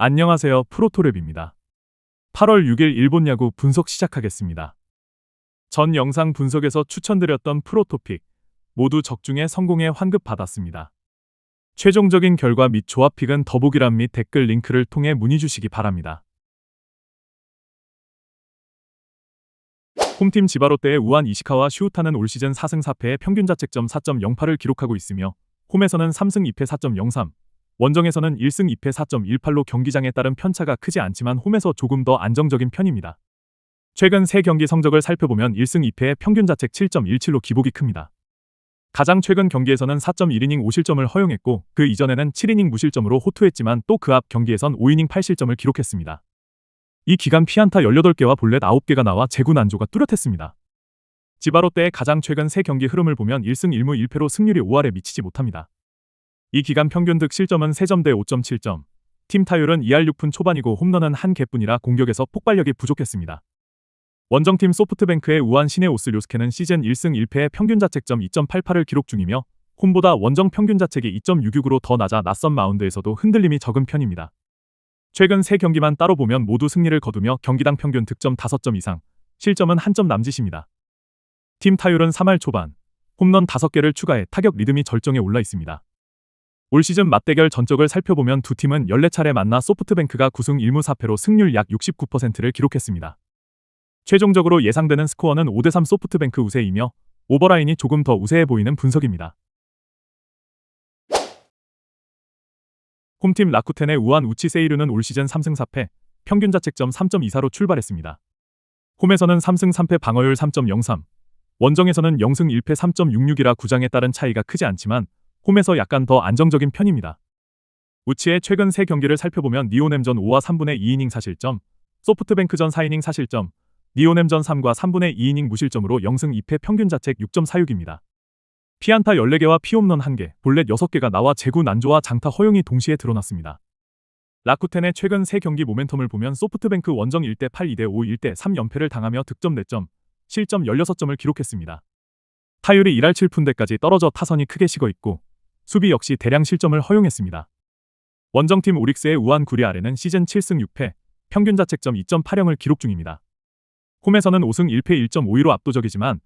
안녕하세요. 프로토랩입니다. 8월 6일 일본 야구 분석 시작하겠습니다. 전 영상 분석에서 추천드렸던 프로토픽 모두 적중에 성공해 환급 받았습니다. 최종적인 결과 및 조합픽은 더보기란 및 댓글 링크를 통해 문의 주시기 바랍니다. 홈팀 지바롯데의 우한 이시카와 슈우타는 올 시즌 4승 4패의 평균 자책점 4.08을 기록하고 있으며 홈에서는 3승 2패 4.03, 원정에서는 1승 2패 4.18로 경기장에 따른 편차가 크지 않지만 홈에서 조금 더 안정적인 편입니다. 최근 3경기 성적을 살펴보면 1승 2패의 평균 자책 7.17로 기복이 큽니다. 가장 최근 경기에서는 4.1이닝 5실점을 허용했고 그 이전에는 7이닝 무실점으로 호투했지만 또 그 앞 경기에선 5이닝 8실점을 기록했습니다. 이 기간 피안타 18개와 볼넷 9개가 나와 제구 난조가 뚜렷했습니다. 지바롯데의 가장 최근 3경기 흐름을 보면 1승 1무 1패로 승률이 5할에 미치지 못합니다. 이 기간 평균 득실점은 3점 대 5.7점, 팀 타율은 2할 6푼 초반이고 홈런은 1개뿐이라 공격에서 폭발력이 부족했습니다. 원정팀 소프트뱅크의 우한 시네오스 료스케는 시즌 1승 1패의 평균 자책점 2.88을 기록 중이며 홈보다 원정 평균 자책이 2.66으로 더 낮아 낯선 마운드에서도 흔들림이 적은 편입니다. 최근 3경기만 따로 보면 모두 승리를 거두며 경기당 평균 득점 5점 이상, 실점은 1점 남짓입니다. 팀 타율은 3할 초반, 홈런 5개를 추가해 타격 리듬이 절정에 올라 있습니다. 올 시즌 맞대결 전적을 살펴보면 두 팀은 14차례 만나 소프트뱅크가 9승 1무 4패로 승률 약 69%를 기록했습니다. 최종적으로 예상되는 스코어는 5대3 소프트뱅크 우세이며 오버라인이 조금 더 우세해 보이는 분석입니다. 홈팀 라쿠텐의 우한 우치 세이루는 올 시즌 3승 4패, 평균 자책점 3.24로 출발했습니다. 홈에서는 3승 3패 방어율 3.03, 원정에서는 0승 1패 3.66이라 구장에 따른 차이가 크지 않지만 홈에서 약간 더 안정적인 편입니다. 우치의 최근 3경기를 살펴보면 니오넴전 5와 3분의 2이닝 4실점, 소프트뱅크전 4이닝 4실점, 니오넴전 3과 3분의 2이닝 무실점으로 0승 2패 평균 자책 6.46입니다. 피안타 14개와 피홈런 1개, 볼넷 6개가 나와 제구 난조와 장타 허용이 동시에 드러났습니다. 라쿠텐의 최근 3경기 모멘텀을 보면 소프트뱅크 원정 1대 8, 2대 5, 1대 3 연패를 당하며 득점 4점, 실점 16점을 기록했습니다. 타율이 1할 7푼대까지 떨어져 타선이 크게 식어있고 수비 역시 대량 실점을 허용했습니다. 원정팀 오릭스의 우한 구리 아래는 시즌 7승 6패, 평균 자책점 2.80을 기록 중입니다. 홈에서는 5승 1패 1.52로 압도적이지만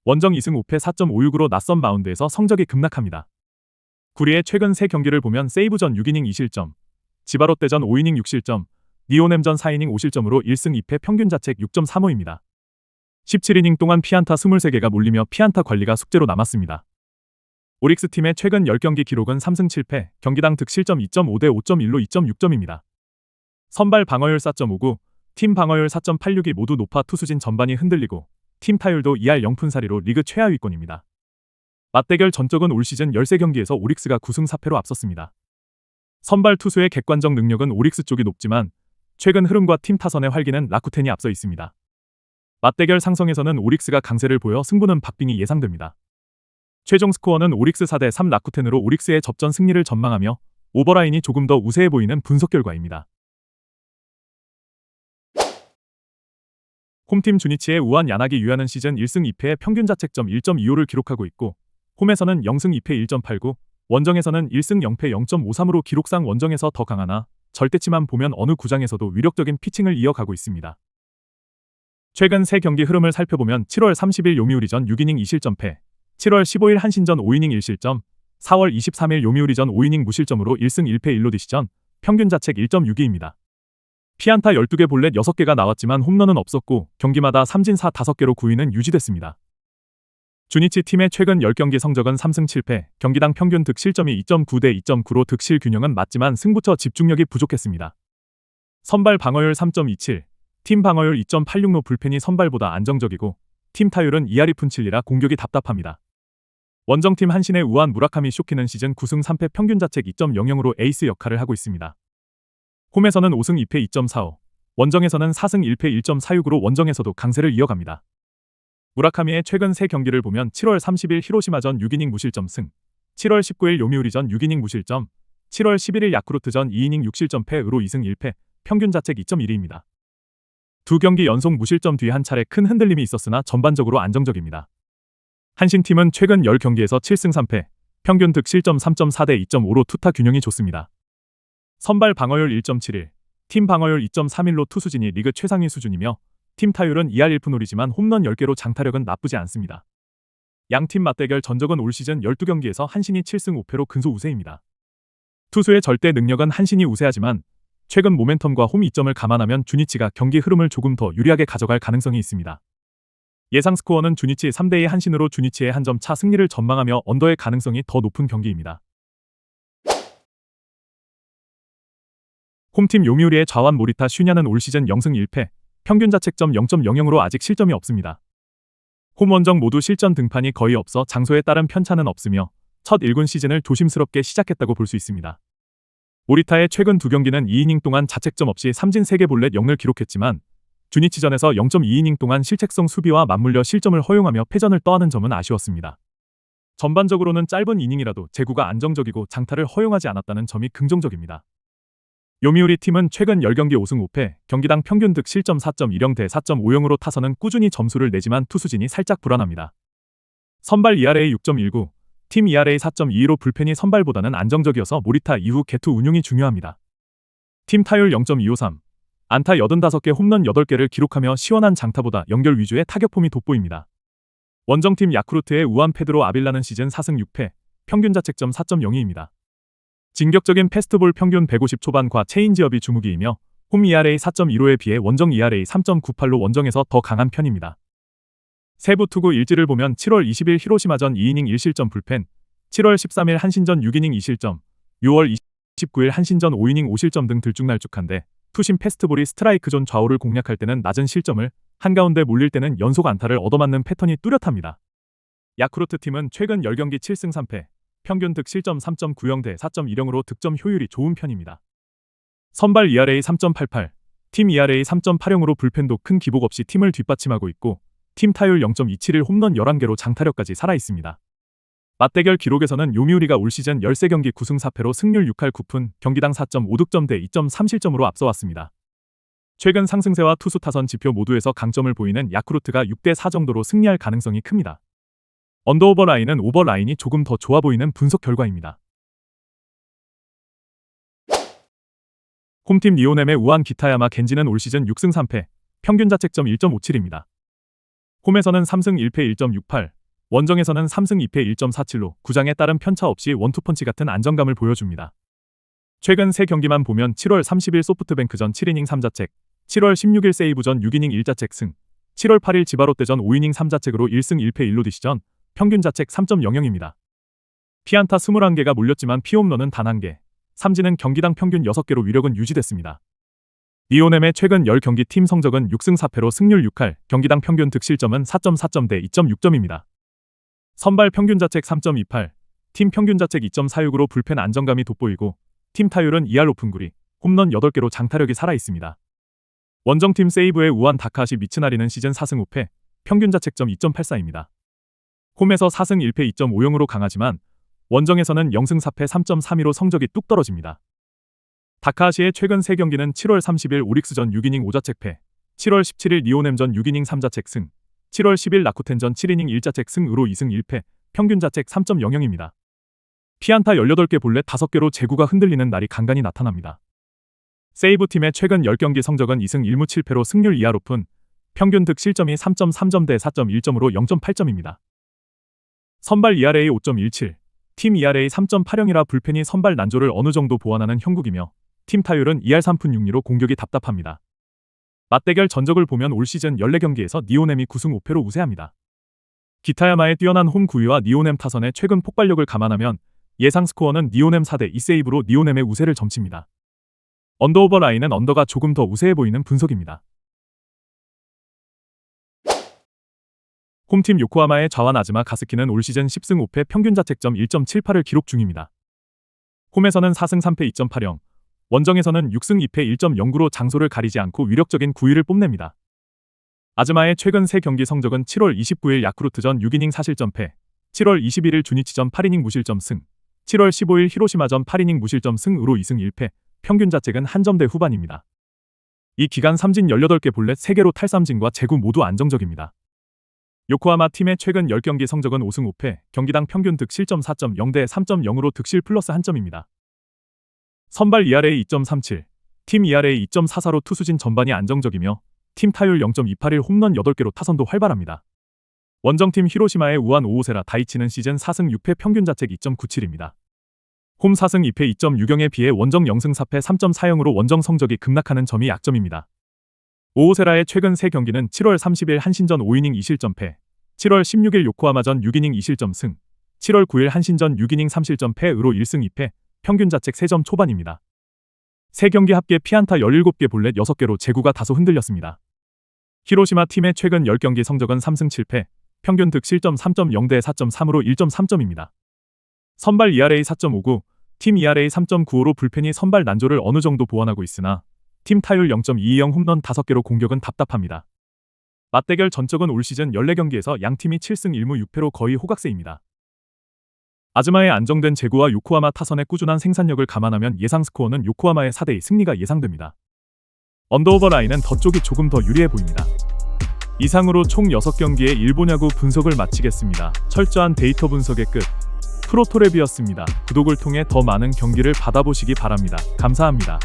원정 2승 5패 4.56으로 낯선 마운드에서 성적이 급락합니다. 구리의 최근 3경기를 보면 세이브전 6이닝 2실점, 지바롯데전 5이닝 6실점, 니오넴전 4이닝 5실점으로 1승 2패 평균 자책 6.35입니다. 17이닝 동안 피안타 23개가 몰리며 피안타 관리가 숙제로 남았습니다. 오릭스 팀의 최근 10경기 기록은 3승 7패, 경기당 득실점 2.5대 5.1로 2.6점입니다. 선발 방어율 4.59, 팀 방어율 4.86이 모두 높아 투수진 전반이 흔들리고 팀 타율도 2할 0푼4리로 리그 최하위권입니다. 맞대결 전적은 올 시즌 13경기에서 오릭스가 9승 4패로 앞섰습니다. 선발 투수의 객관적 능력은 오릭스 쪽이 높지만 최근 흐름과 팀 타선의 활기는 라쿠텐이 앞서 있습니다. 맞대결 상성에서는 오릭스가 강세를 보여 승부는 박빙이 예상됩니다. 최종 스코어는 오릭스 4대 3 라쿠텐으로 오릭스의 접전 승리를 전망하며 오버라인이 조금 더 우세해 보이는 분석 결과입니다. 홈팀 주니치의 우한 야나기 유야는 시즌 1승 2패의 평균 자책점 1.25를 기록하고 있고 홈에서는 0승 2패 1.89, 원정에서는 1승 0패 0.53으로 기록상 원정에서 더 강하나 절대치만 보면 어느 구장에서도 위력적인 피칭을 이어가고 있습니다. 최근 3경기 흐름을 살펴보면 7월 30일 요미우리전 6이닝 2실점패, 7월 15일 한신전 5이닝 1실점, 4월 23일 요미우리전 5이닝 무실점으로 1승 1패 1로 디시전, 평균 자책 1.62입니다. 피안타 12개 볼넷 6개가 나왔지만 홈런은 없었고 경기마다 삼진 4, 5개로 9위는 유지됐습니다. 주니치 팀의 최근 10경기 성적은 3승 7패, 경기당 평균 득실점이 2.9대 2.9로 득실 균형은 맞지만 승부처 집중력이 부족했습니다. 선발 방어율 3.27, 팀 방어율 2.86로 불펜이 선발보다 안정적이고 팀 타율은 2할 2푼 7리라 공격이 답답합니다. 원정팀 한신의 우한 무라카미 쇼키는 시즌 9승 3패 평균 자책 2.00으로 에이스 역할을 하고 있습니다. 홈에서는 5승 2패 2.45, 원정에서는 4승 1패 1.46으로 원정에서도 강세를 이어갑니다. 무라카미의 최근 3경기를 보면 7월 30일 히로시마전 6이닝 무실점 승, 7월 19일 요미우리전 6이닝 무실점, 7월 11일 야쿠르트전 2이닝 6실점패으로 2승 1패, 평균 자책 2.12입니다. 두 경기 연속 무실점 뒤 한 차례 큰 흔들림이 있었으나 전반적으로 안정적입니다. 한신팀은 최근 10경기에서 7승 3패, 평균 득실점 3.4대 2.5로 투타 균형이 좋습니다. 선발 방어율 1.71, 팀 방어율 2.31로 투수진이 리그 최상위 수준이며 팀 타율은 2할 1푼 5리지만 홈런 10개로 장타력은 나쁘지 않습니다. 양팀 맞대결 전적은 올 시즌 12경기에서 한신이 7승 5패로 근소 우세입니다. 투수의 절대 능력은 한신이 우세하지만 최근 모멘텀과 홈 이점을 감안하면 주니치가 경기 흐름을 조금 더 유리하게 가져갈 가능성이 있습니다. 예상 스코어는 주니치 3대2 한신으로 주니치의 한 점 차 승리를 전망하며 언더의 가능성이 더 높은 경기입니다. 홈팀 요미우리의 좌완 모리타 슈냐는 올 시즌 0승 1패, 평균 자책점 0.00으로 아직 실점이 없습니다. 홈 원정 모두 실전 등판이 거의 없어 장소에 따른 편차는 없으며 첫 1군 시즌을 조심스럽게 시작했다고 볼 수 있습니다. 모리타의 최근 두 경기는 2이닝 동안 자책점 없이 삼진 3개 볼넷 0을 기록했지만 주니치전에서 0.2이닝 동안 실책성 수비와 맞물려 실점을 허용하며 패전을 떠안은 점은 아쉬웠습니다. 전반적으로는 짧은 이닝이라도 제구가 안정적이고 장타를 허용하지 않았다는 점이 긍정적입니다. 요미우리 팀은 최근 10경기 5승 5패, 경기당 평균 득 실점 4.10 대 4.50으로 타선은 꾸준히 점수를 내지만 투수진이 살짝 불안합니다. 선발 ERA 6.19, 팀 ERA 4.22로 불펜이 선발보다는 안정적이어서 모리타 이후 개투 운용이 중요합니다. 팀 타율 0.253, 안타 85개 홈런 8개를 기록하며 시원한 장타보다 연결 위주의 타격폼이 돋보입니다. 원정팀 야쿠르트의 우한 페드로 아빌라는 시즌 4승 6패, 평균 자책점 4.02입니다. 진격적인 패스트볼 평균 150 초반과 체인지업이 주무기이며 홈 ERA 4.15에 비해 원정 ERA 3.98로 원정에서 더 강한 편입니다. 세부 투구 일지를 보면 7월 20일 히로시마전 2이닝 1실점 불펜, 7월 13일 한신전 6이닝 2실점, 6월 29일 한신전 5이닝 5실점 등 들쭉날쭉한데 투심 패스트볼이 스트라이크 존 좌우를 공략할 때는 낮은 실점을, 한가운데 몰릴 때는 연속 안타를 얻어맞는 패턴이 뚜렷합니다. 야쿠르트 팀은 최근 10경기 7승 3패, 평균 득 실점 3.90 대 4.10으로 득점 효율이 좋은 편입니다. 선발 ERA 3.88, 팀 ERA 3.80으로 불펜도 큰 기복 없이 팀을 뒷받침하고 있고 팀 타율 0.27일 홈런 11개로 장타력까지 살아있습니다. 맞대결 기록에서는 요미우리가 올 시즌 13경기 9승 4패로 승률 6할 9푼, 경기당 4.5득점 대 2.3실점으로 앞서왔습니다. 최근 상승세와 투수 타선 지표 모두에서 강점을 보이는 야쿠르트가 6대 4 정도로 승리할 가능성이 큽니다. 언더오버 라인은 오버 라인이 조금 더 좋아 보이는 분석 결과입니다. 홈팀 니오넴의 우한 기타야마 겐지는 올 시즌 6승 3패, 평균 자책점 1.57입니다. 홈에서는 3승 1패 1.68, 원정에서는 3승 2패 1.47로 구장에 따른 편차 없이 원투펀치 같은 안정감을 보여줍니다. 최근 3경기만 보면 7월 30일 소프트뱅크전 7이닝 3자책, 7월 16일 세이브전 6이닝 1자책 승, 7월 8일 지바롯데전 5이닝 3자책으로 1승 1패 1로 디시전, 평균 자책 3.00입니다. 피안타 21개가 몰렸지만 피홈런은 단 1개, 삼진은 경기당 평균 6개로 위력은 유지됐습니다. 니오넴의 최근 10경기 팀 성적은 6승 4패로 승률 6할, 경기당 평균 득실점은 4.4점 대 2.6점입니다. 선발 평균 자책 3.28, 팀 평균 자책 2.46으로 불펜 안정감이 돋보이고 팀 타율은 2할 5푼9리, 홈런 8개로 장타력이 살아있습니다. 원정팀 세이브의 우한 다카하시 미츠나리는 시즌 4승 5패, 평균 자책점 2.84입니다. 홈에서 4승 1패 2.50으로 강하지만 원정에서는 0승 4패 3.32로 성적이 뚝 떨어집니다. 다카하시의 최근 3경기는 7월 30일 오릭스전 6이닝 5자책 패, 7월 17일 니오넴전 6이닝 3자책 승, 7월 10일 라쿠텐전 7이닝 1자책 승으로 2승 1패, 평균 자책 3.00입니다. 피안타 18개 볼넷 5개로 제구가 흔들리는 날이 간간히 나타납니다. 세이브팀의 최근 10경기 성적은 2승 1무 7패로 승률 2할 5푼, 평균 득 실점이 3.3점 대 4.1점으로 0.8점입니다. 선발 ERA 5.17, 팀 ERA 3.80이라 불펜이 선발 난조를 어느 정도 보완하는 형국이며 팀 타율은 2할 3푼 6리로 공격이 답답합니다. 맞대결 전적을 보면 올 시즌 14경기에서 니오넴이 9승 5패로 우세합니다. 기타야마의 뛰어난 홈 구위와 니오넴 타선의 최근 폭발력을 감안하면 예상 스코어는 니오넴 4대 2세이브로 니오넴의 우세를 점칩니다. 언더오버 라인은 언더가 조금 더 우세해 보이는 분석입니다. 홈팀 요코하마의 좌완 아즈마 가스키는 올 시즌 10승 5패 평균 자책점 1.78을 기록 중입니다. 홈에서는 4승 3패 2.80, 원정에서는 6승 2패 1.09로 장소를 가리지 않고 위력적인 구위를 뽐냅니다. 아즈마의 최근 3경기 성적은 7월 29일 야쿠르트전 6이닝 4실점 패, 7월 21일 주니치전 8이닝 무실점 승, 7월 15일 히로시마전 8이닝 무실점 승으로 2승 1패, 평균 자책은 1점대 후반입니다. 이 기간 삼진 18개 볼넷 3개로 탈삼진과 제구 모두 안정적입니다. 요코하마 팀의 최근 10경기 성적은 5승 5패, 경기당 평균 득 실점 4.0 대 3.0으로 득실 플러스 1점입니다. 선발 ERA 2.37, 팀 ERA 2.44로 투수진 전반이 안정적이며 팀 타율 0.281 홈런 8개로 타선도 활발합니다. 원정팀 히로시마의 우한 오오세라 다이치는 시즌 4승 6패 평균 자책 2.97입니다. 홈 4승 2패 2.60에 비해 원정 0승 4패 3.40으로 원정 성적이 급락하는 점이 약점입니다. 오오세라의 최근 3경기는 7월 30일 한신전 5이닝 2실점 패, 7월 16일 요코하마전 6이닝 2실점 승, 7월 9일 한신전 6이닝 3실점 패으로 1승 2패, 평균 자책 3점 초반입니다. 3경기 합계 피안타 17개 볼넷 6개로 제구가 다소 흔들렸습니다. 히로시마 팀의 최근 10경기 성적은 3승 7패, 평균 득실점 3.0대 4.3으로 1.3점입니다. 선발 ERA 4.59, 팀 ERA 3.95로 불펜이 선발 난조를 어느 정도 보완하고 있으나 팀 타율 0.220 홈런 5개로 공격은 답답합니다. 맞대결 전적은 올 시즌 14경기에서 양팀이 7승 1무 6패로 거의 호각세입니다. 아즈마의 안정된 제구와 요코하마 타선의 꾸준한 생산력을 감안하면 예상 스코어는 요코하마의 4대2 승리가 예상됩니다. 언더오버 라인은 더 쪽이 조금 더 유리해 보입니다. 이상으로 총 6경기의 일보냐구 분석을 마치겠습니다. 철저한 데이터 분석의 끝. 프로토랩이었습니다. 구독을 통해 더 많은 경기를 받아보시기 바랍니다. 감사합니다.